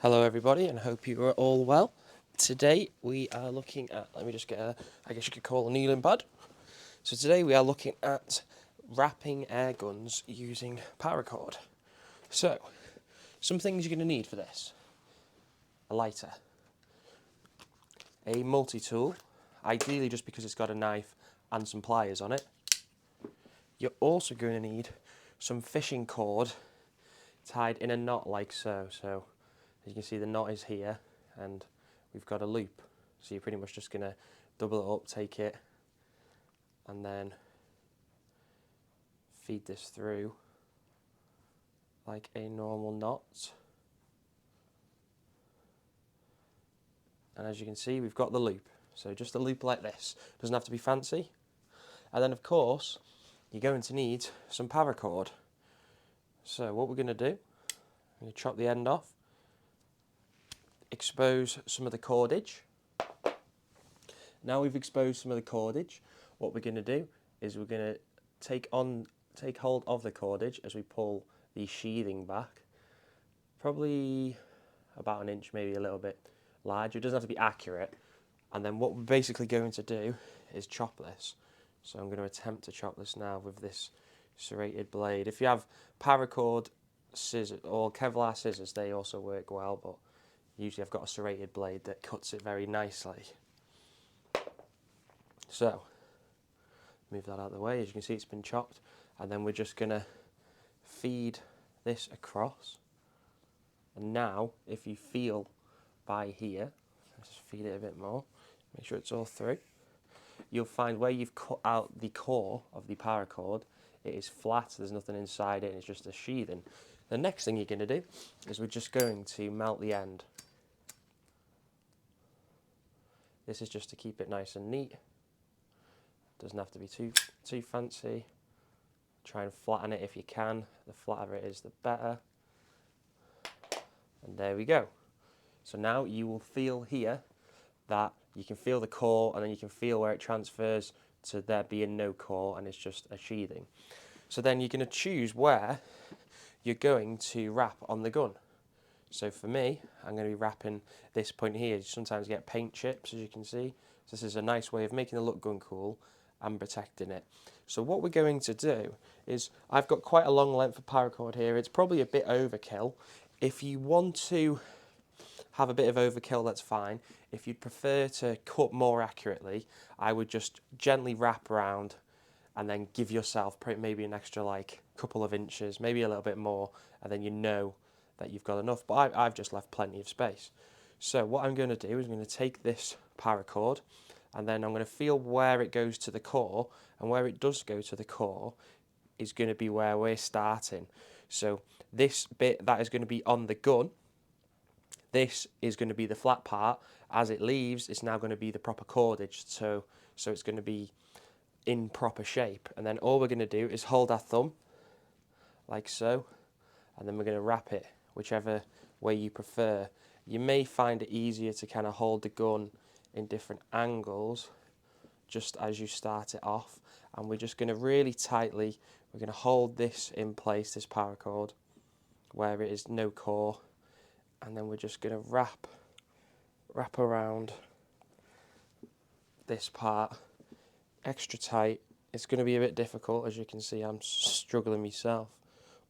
Hello everybody, and hope you are all well. Today we are looking at, let me just get a, I guess you could call a kneeling pad. So today we are looking at wrapping air guns using paracord. So, some things you're going to need for this. A lighter. A multi-tool, ideally just because it's got a knife and some pliers on it. You're also going to need some fishing cord tied in a knot like so. So, as you can see, the knot is here and we've got a loop. So you're pretty much just going to double it up, take it, and then feed this through like a normal knot. And as you can see, we've got the loop. So just a loop like this. Doesn't have to be fancy. And then of course, you're going to need some paracord. So what we're going to do, we're going to chop the end off, expose some of the cordage. Now we've exposed some of the cordage, what we're going to do is we're going to take hold of the cordage as we pull the sheathing back, probably about an inch, maybe a little bit larger. It doesn't have to be accurate. And then what we're basically going to do is chop this. So I'm going to attempt to chop this now with this serrated blade. If you have paracord scissors or Kevlar scissors, they also work well, but usually I've got a serrated blade that cuts it very nicely. So, move that out of the way. As you can see, it's been chopped. And then we're just going to feed this across. And now, if you feel by here, let's just feed it a bit more, make sure it's all through. You'll find where you've cut out the core of the paracord, it is flat, there's nothing inside it, and it's just a sheathing. The next thing you're going to do is we're just going to melt the end. This is just to keep it nice and neat. Doesn't have to be too fancy. Try and flatten it if you can. The flatter it is, the better. And there we go. So now you will feel here that you can feel the core, and then you can feel where it transfers to there being no core, and it's just a sheathing. So then you're going to choose where you're going to wrap on the gun. So for me, I'm going to be wrapping this point here. You sometimes get paint chips, as you can see. So this is a nice way of making the look gun cool and protecting it. So what we're going to do is, I've got quite a long length of paracord here. It's probably a bit overkill. If you want to have a bit of overkill, that's fine. If you'd prefer to cut more accurately, I would just gently wrap around and then give yourself maybe an extra like couple of inches, maybe a little bit more, and then you know that you've got enough. But I've just left plenty of space. So what I'm going to do is I'm going to take this paracord, and then I'm going to feel where it goes to the core, and where it does go to the core is going to be where we're starting. So this bit that is going to be on the gun, this is going to be the flat part. As it leaves, it's now going to be the proper cordage, so it's going to be in proper shape. And then all we're going to do is hold our thumb, like so, and then we're going to wrap it whichever way you prefer. You may find it easier to kind of hold the gun in different angles just as you start it off, and we're just going to really tightly, we're going to hold this in place, this paracord, where it is no core, and then we're just going to wrap around this part extra tight. It's going to be a bit difficult, as you can see. I'm struggling myself,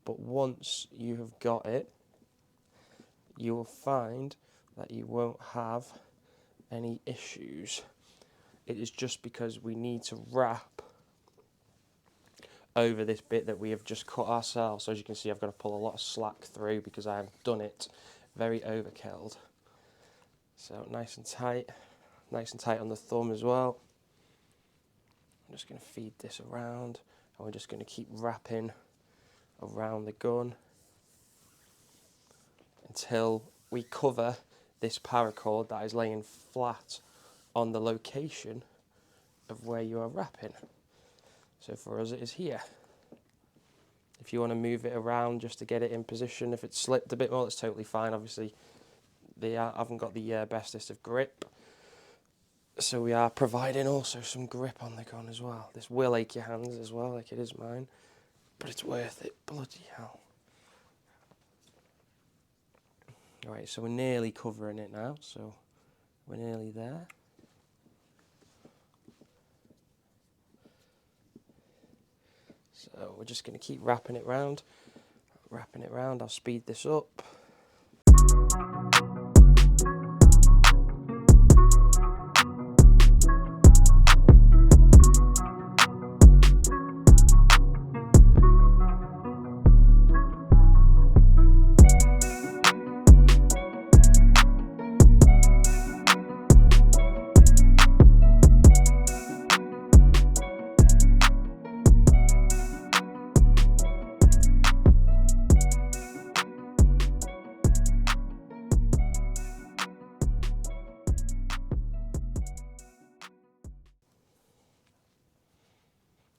but once you have got it, you will find that you won't have any issues. It is just because we need to wrap over this bit that we have just cut ourselves. So as you can see, I've got to pull a lot of slack through because I have done it very overkilled. So nice and tight on the thumb as well. I'm just going to feed this around, and we're just going to keep wrapping around the gun until we cover this paracord that is laying flat on the location of where you are wrapping. So for us, it is here. If you want to move it around just to get it in position, if it's slipped a bit more, that's totally fine. Obviously, they haven't got the bestest of grip, so we are providing also some grip on the gun as well. This will ache your hands as well, like it is mine, but it's worth it. Bloody hell. Alright, so we're nearly covering it now, so we're nearly there. So we're just going to keep wrapping it round. I'll speed this up.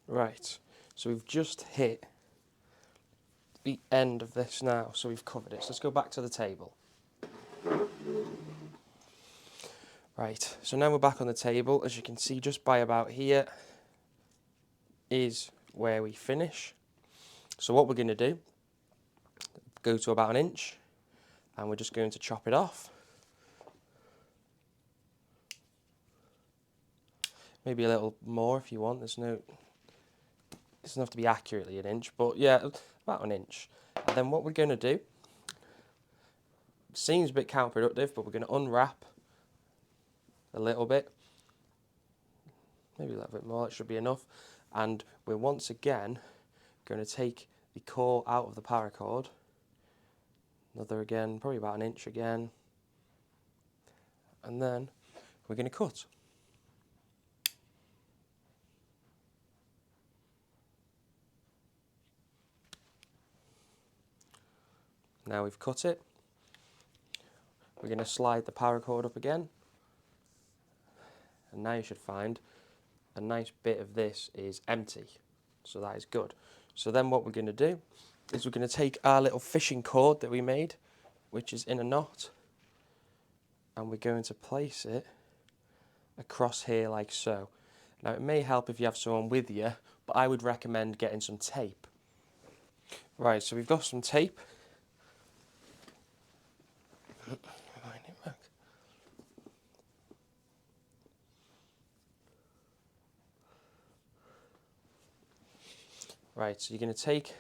Right, so we've just hit the end of this now, so we've covered it. So let's go back to the table. Right, so now we're back on the table. As you can see, just by about here is where we finish. So what we're going to do, go to about 1 inch, and we're just going to chop it off. Maybe a little more if you want. It doesn't have to be accurately 1 inch, but yeah, about 1 inch. And then what we're going to do, seems a bit counterproductive, but we're going to unwrap a little bit, maybe a little bit more, it should be enough. And we're once again going to take the core out of the paracord, another again, probably about 1 inch again, and then we're going to cut. Now we've cut it, we're going to slide the paracord up again, and now you should find a nice bit of this is empty, so that is good. So then what we're going to do is we're going to take our little fishing cord that we made, which is in a knot, and we're going to place it across here like so. Now it may help if you have someone with you, but I would recommend getting some tape. Right, so we've got some tape. Right, so you're going to take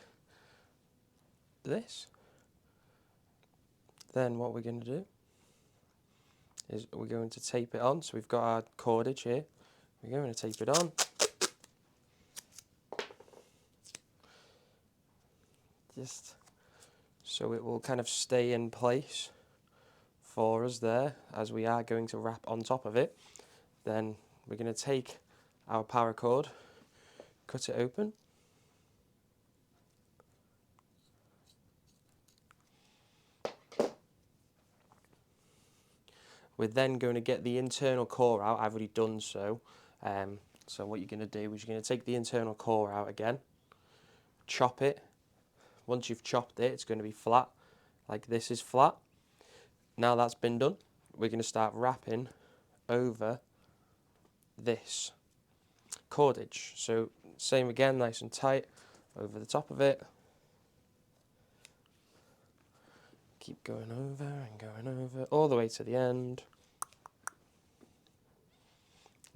this. Then what we're going to do is we're going to tape it on. So we've got our cordage here. We're going to tape it on. Just so it will kind of stay in place for us there, as we are going to wrap on top of it. Then we're going to take our paracord, cut it open. We're then going to get the internal core out. I've already done so. So what you're going to do is you're going to take the internal core out again, chop it. Once you've chopped it, it's going to be flat, like this is flat. Now that's been done, we're going to start wrapping over this cordage. So same again, nice and tight over the top of it. Keep going over and going over, all the way to the end.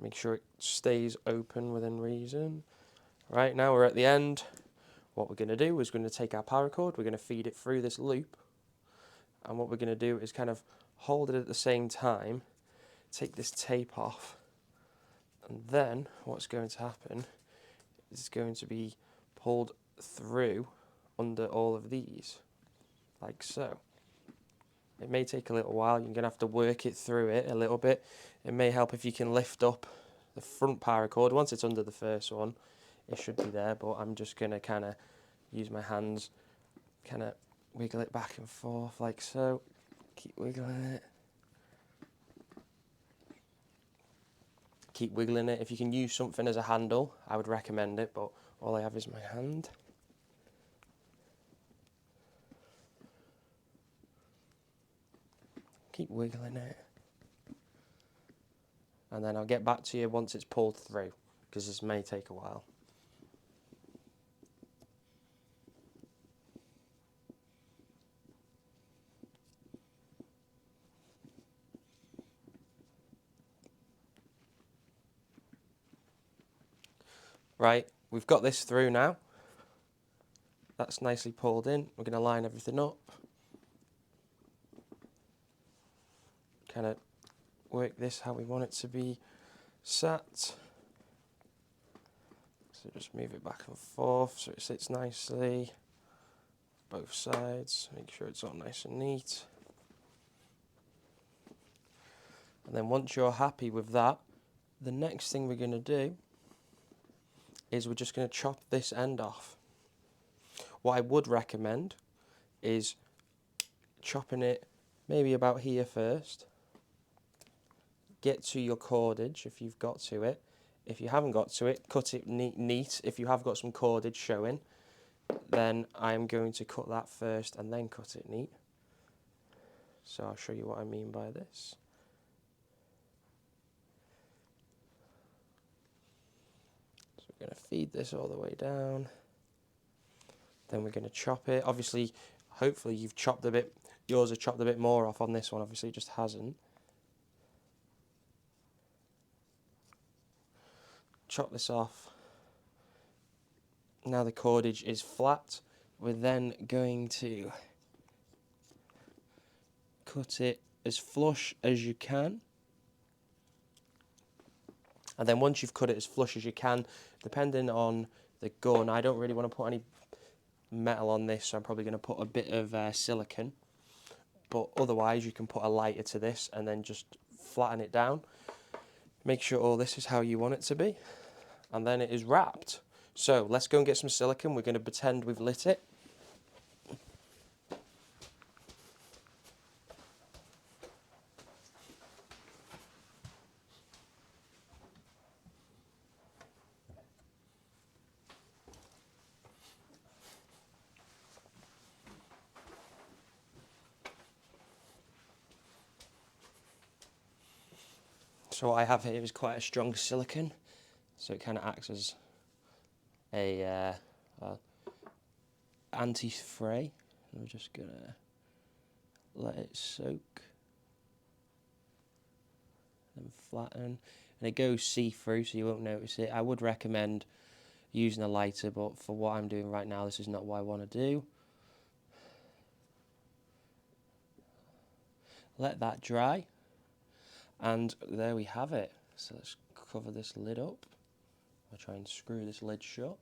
Make sure it stays open within reason. Right, now we're at the end. What we're going to do is we're going to take our paracord, we're going to feed it through this loop. And what we're going to do is kind of hold it at the same time, take this tape off. And then what's going to happen is it's going to be pulled through under all of these, like so. It may take a little while, you're going to have to work it through it a little bit. It may help if you can lift up the front paracord. Once it's under the first one, it should be there, but I'm just going to kind of use my hands, kind of wiggle it back and forth like so. Keep wiggling it. Keep wiggling it. If you can use something as a handle, I would recommend it, but all I have is my hand. Keep wiggling it. And then I'll get back to you once it's pulled through, because this may take a while. Right, we've got this through now. That's nicely pulled in. We're going to line everything up. Kind of work this how we want it to be sat. So just move it back and forth so it sits nicely. Both sides, make sure it's all nice and neat. And then once you're happy with that, the next thing we're going to do is we're just going to chop this end off. What I would recommend is chopping it maybe about here first. Get to your cordage if you've got to it. If you haven't got to it, cut it neat. If you have got some cordage showing, then I'm going to cut that first and then cut it neat. So I'll show you what I mean by this. So we're going to feed this all the way down. Then we're going to chop it. Obviously, hopefully you've chopped a bit, yours have chopped a bit more off on this one. Obviously it just hasn't. Chop this off. Now the cordage is flat. We're then going to cut it as flush as you can. And then once you've cut it as flush as you can, depending on the gun, I don't really want to put any metal on this, so I'm probably going to put a bit of silicone. But otherwise you can put a lighter to this and then just flatten it down. Make sure all this is how you want it to be. And then it is wrapped. So let's go and get some silicone. We're going to pretend we've lit it. So what I have here is quite a strong silicone, so it kind of acts as a anti-fray. I'm just gonna let it soak and flatten, and it goes see-through, so you won't notice it. I would recommend using a lighter, but for what I'm doing right now, this is not what I want to do. Let that dry. And there we have it. So let's cover this lid up. I'll try and screw this lid shut.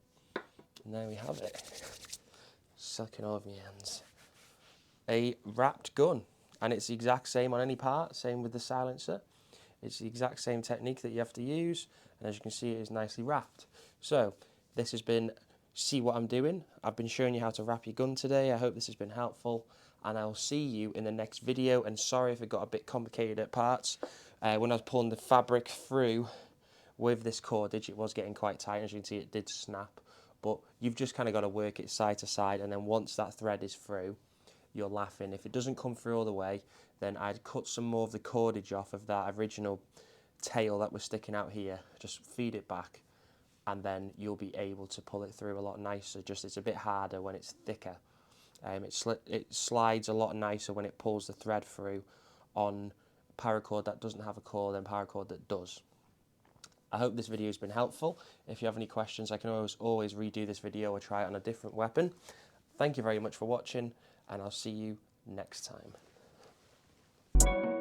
And there we have it. Silicone all over my hands. A wrapped gun. And it's the exact same on any part, same with the silencer. It's the exact same technique that you have to use. And as you can see, it is nicely wrapped. So this has been See What I'm Doing. I've been showing you how to wrap your gun today. I hope this has been helpful. And I'll see you in the next video. And sorry if it got a bit complicated at parts. When I was pulling the fabric through with this cordage, it was getting quite tight. As you can see, it did snap. But you've just kind of got to work it side to side. And then once that thread is through, you're laughing. If it doesn't come through all the way, then I'd cut some more of the cordage off of that original tail that was sticking out here. Just feed it back. And then you'll be able to pull it through a lot nicer. Just it's a bit harder when it's thicker. It slides a lot nicer when it pulls the thread through on paracord that doesn't have a core than paracord that does. I hope this video has been helpful. If you have any questions, I can always redo this video or try it on a different weapon. Thank you very much for watching, and I'll see you next time.